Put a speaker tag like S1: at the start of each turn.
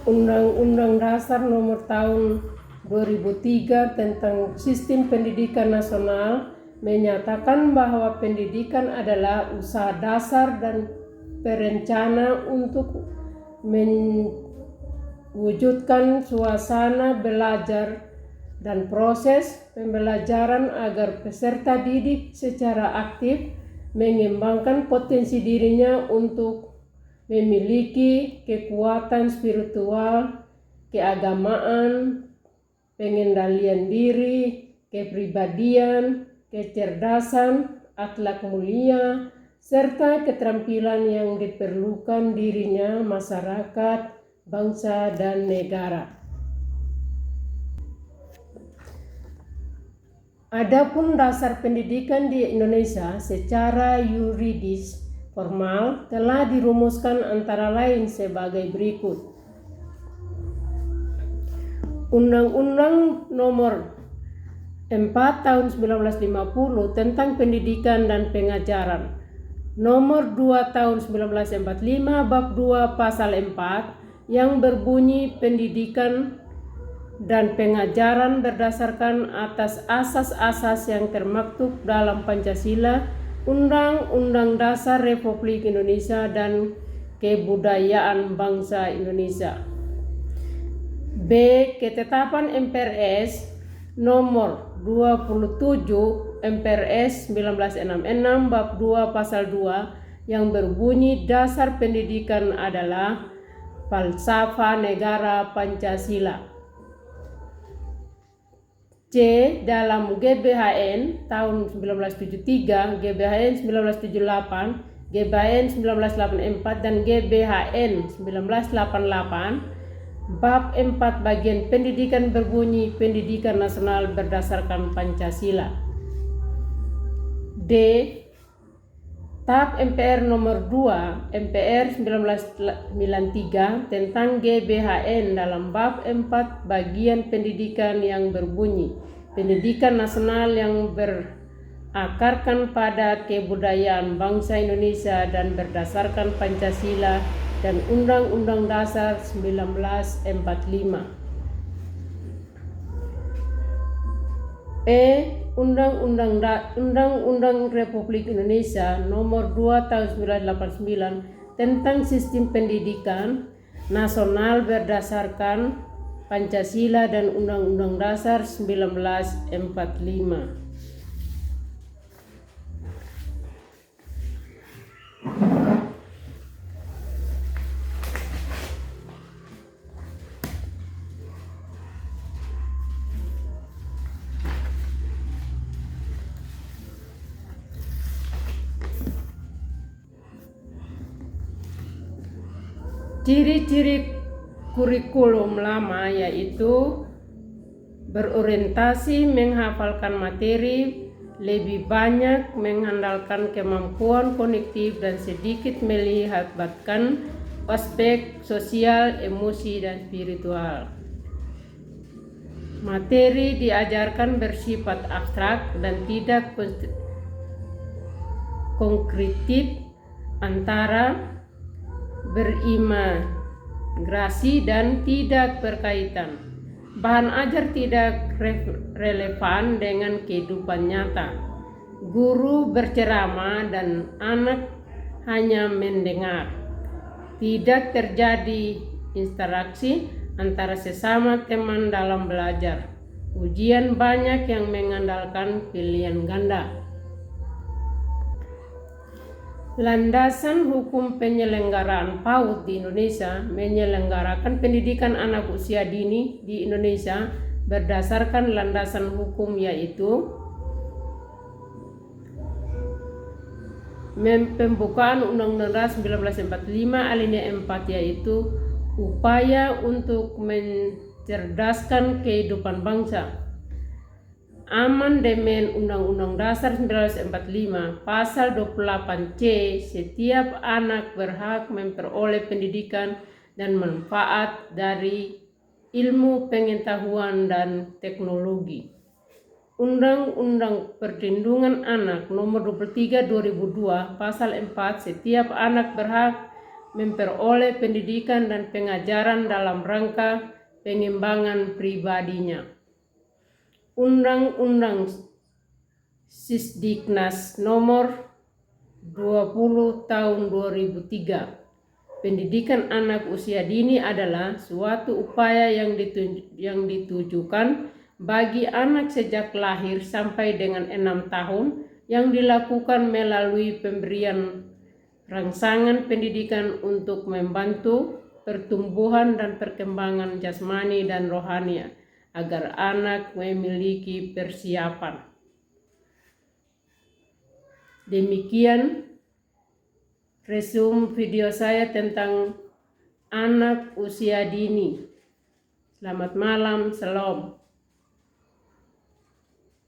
S1: Undang-Undang Dasar Nomor Tahun 2003 tentang Sistem Pendidikan Nasional menyatakan bahwa pendidikan adalah usaha dasar dan perencana untuk mewujudkan suasana belajar dan proses pembelajaran agar peserta didik secara aktif mengembangkan potensi dirinya untuk memiliki kekuatan spiritual, keagamaan, pengendalian diri, kepribadian, kecerdasan, akhlak mulia, serta keterampilan yang diperlukan dirinya, masyarakat, bangsa, dan negara. Adapun dasar pendidikan di Indonesia secara yuridis formal telah dirumuskan antara lain sebagai berikut. Undang-Undang Nomor 4 Tahun 1950 tentang Pendidikan dan Pengajaran, Nomor 2 Tahun 1945 Bab 2 Pasal 4 yang berbunyi pendidikan dan pengajaran berdasarkan atas asas-asas yang termaktub dalam Pancasila, Undang-Undang Dasar Republik Indonesia, dan Kebudayaan Bangsa Indonesia. B. Ketetapan MPRS Nomor 27 MPRS 1966 Bab 2 Pasal 2 yang berbunyi dasar pendidikan adalah falsafah negara Pancasila. C. Dalam GBHN tahun 1973, GBHN 1978, GBHN 1984, dan GBHN 1988, Bab 4 bagian pendidikan berbunyi pendidikan nasional berdasarkan Pancasila. D. TAP MPR nomor 2 MPR 1993 tentang GBHN dalam bab 4 bagian pendidikan yang berbunyi pendidikan nasional yang berakarkan pada kebudayaan bangsa Indonesia dan berdasarkan Pancasila dan Undang-Undang Dasar 1945. Undang-Undang Republik Indonesia Nomor 2 Tahun 1989 tentang Sistem Pendidikan Nasional berdasarkan Pancasila dan Undang-Undang Dasar 1945. Ciri-ciri kurikulum lama yaitu berorientasi menghafalkan materi, lebih banyak mengandalkan kemampuan kognitif dan sedikit melibatkan aspek sosial, emosi, dan spiritual. Materi diajarkan bersifat abstrak dan tidak konkretif antara berimaginasi dan tidak berkaitan. Bahan ajar tidak relevan dengan kehidupan nyata. Guru berceramah dan anak hanya mendengar. Tidak terjadi interaksi antara sesama teman dalam belajar. Ujian banyak yang mengandalkan pilihan ganda. Landasan hukum penyelenggaraan PAUD di Indonesia menyelenggarakan pendidikan anak usia dini di Indonesia berdasarkan landasan hukum yaitu pembukaan Undang-Undang Dasar 1945 alinea 4 yaitu upaya untuk mencerdaskan kehidupan bangsa. Amandemen Undang-Undang Dasar 1945 Pasal 28C, setiap anak berhak memperoleh pendidikan dan manfaat dari ilmu pengetahuan dan teknologi. Undang-Undang Perlindungan Anak Nomor 23 2002 Pasal 4, setiap anak berhak memperoleh pendidikan dan pengajaran dalam rangka pengembangan pribadinya. Undang-Undang Sisdiknas nomor 20 tahun 2003. Pendidikan anak usia dini adalah suatu upaya yang ditujukan bagi anak sejak lahir sampai dengan 6 tahun yang dilakukan melalui pemberian rangsangan pendidikan untuk membantu pertumbuhan dan perkembangan jasmani dan rohani agar anak memiliki persiapan. Demikian resume video saya tentang anak usia dini. Selamat malam, salam.